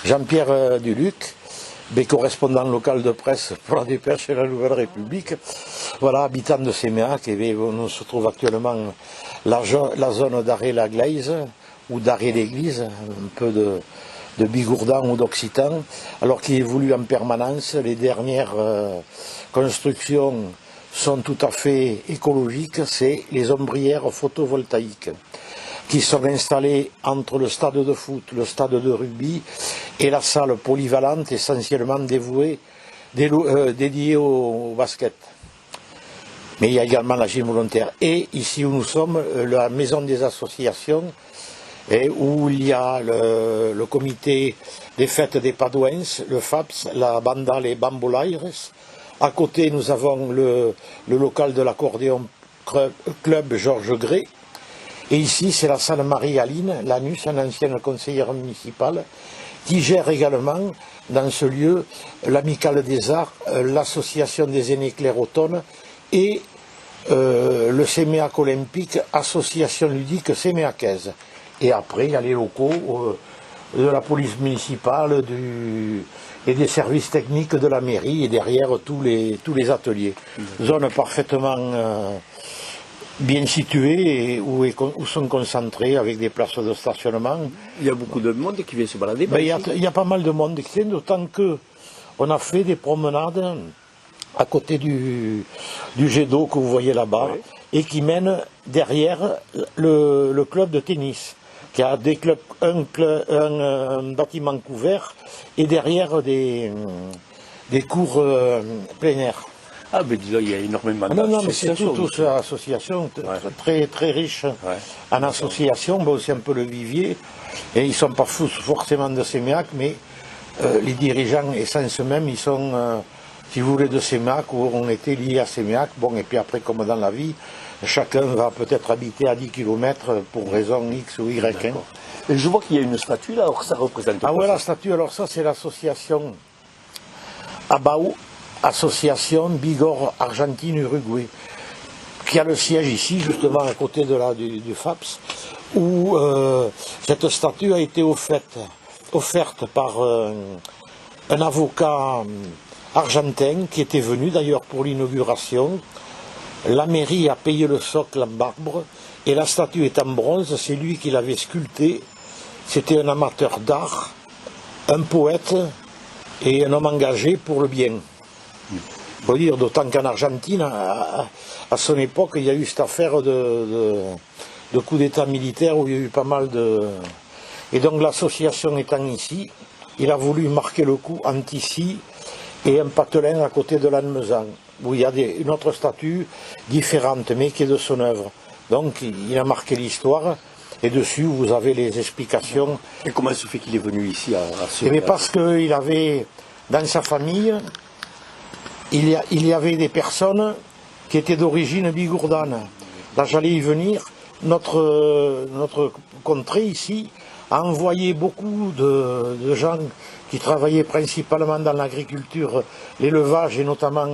Jean-Pierre Duluc, correspondant local de presse pour la Dépêche et la Nouvelle République. Voilà, habitant de Séméac, et on se trouve actuellement la zone d'Arrée-la-Glaise, ou d'Arrée-l'Église, un peu de Bigourdan ou d'Occitan, alors qu'il évolue en permanence. Les dernières constructions sont tout à fait écologiques, c'est les ombrières photovoltaïques qui sont installées entre le stade de foot, le stade de rugby et la salle polyvalente essentiellement dédiée au basket. Mais il y a également la gym volontaire. Et ici où nous sommes, la maison des associations, et où il y a le comité des fêtes des Padouins, le FAPS, la banda Les Bambolaires. À côté, nous avons le local de l'accordéon club Georges Gray. Et ici, c'est la salle Marie-Aline Lanus, une ancienne conseillère municipale, qui gère également dans ce lieu l'Amicale des Arts, l'association des aînés clairotonnes et le Séméac Olympique, association ludique séméacaise. Et après, il y a les locaux de la police municipale et des services techniques de la mairie, et derrière tous les ateliers. Zone parfaitement bien située et où sont concentrés avec des places de stationnement. Il y a beaucoup de monde qui vient se balader. Il y a pas mal de monde qui vient, d'autant qu'on a fait des promenades à côté du jet d'eau que vous voyez là-bas, oui, et qui mène derrière le club de tennis, qui a des clubs, un bâtiment couvert et derrière des cours plein air. Ah, mais dis-le, il y a énormément d'associations. Non, mais c'est toute une association très, très riche en associations. Bon, c'est un peu le vivier, et ils ne sont pas forcément de Séméac, mais les dirigeants, essence même, ils sont, si vous voulez, de Séméac, ou ont été liés à Séméac. Bon, et puis après, comme dans la vie, chacun va peut-être habiter à 10 km pour raison X ou Y. Hein. Et je vois qu'il y a une statue là, alors ça représente quoi? Ah ouais, la statue, alors ça c'est l'association Abao, association Bigorre Argentine-Uruguay, qui a le siège ici, justement à côté du FAPS, où cette statue a été offerte par un avocat argentin qui était venu d'ailleurs pour l'inauguration. La mairie a payé le socle en marbre et la statue est en bronze, c'est lui qui l'avait sculptée. C'était un amateur d'art, un poète et un homme engagé pour le bien. Il faut dire, d'autant qu'en Argentine, à son époque, il y a eu cette affaire de coup d'état militaire où il y a eu pas mal de... Et donc l'association étant ici, il a voulu marquer le coup entre ici et un patelin à côté de l'Annemezan, où il y a une autre statue différente, mais qui est de son œuvre. Donc il a marqué l'histoire, et dessus vous avez les explications. Et comment se fait qu'il est venu ici à ce... Mais parce qu'il avait, dans sa famille, il y avait des personnes qui étaient d'origine bigourdane. Là j'allais y venir, notre contrée ici a envoyé beaucoup de gens qui travaillaient principalement dans l'agriculture, l'élevage et notamment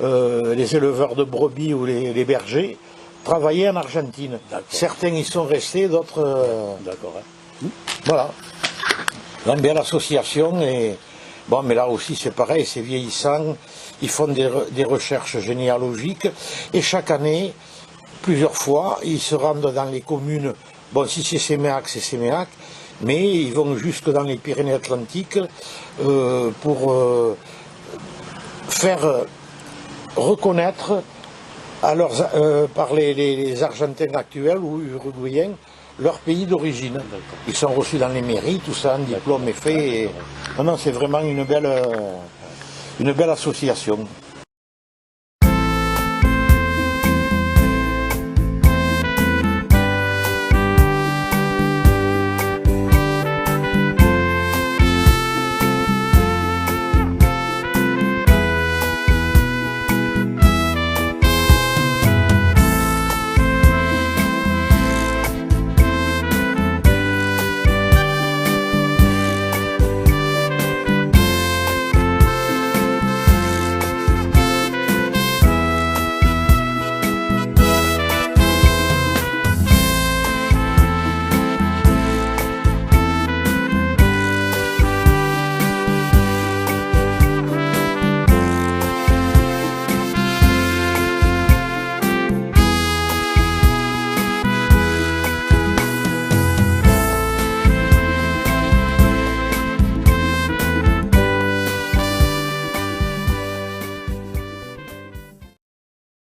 les éleveurs de brebis ou les bergers, travaillaient en Argentine. Certains y sont restés, d'autres... D'accord. Voilà. J'aime bien l'association, et bon, mais là aussi c'est pareil, c'est vieillissant. Ils font des recherches généalogiques, et chaque année, plusieurs fois, ils se rendent dans les communes. Bon, si c'est Séméac, c'est Séméac, mais ils vont jusque dans les Pyrénées-Atlantiques pour faire reconnaître par les Argentins actuels ou Uruguayens leur pays d'origine. Ils sont reçus dans les mairies, tout ça, un diplôme est fait. Et... Non, c'est vraiment une belle association.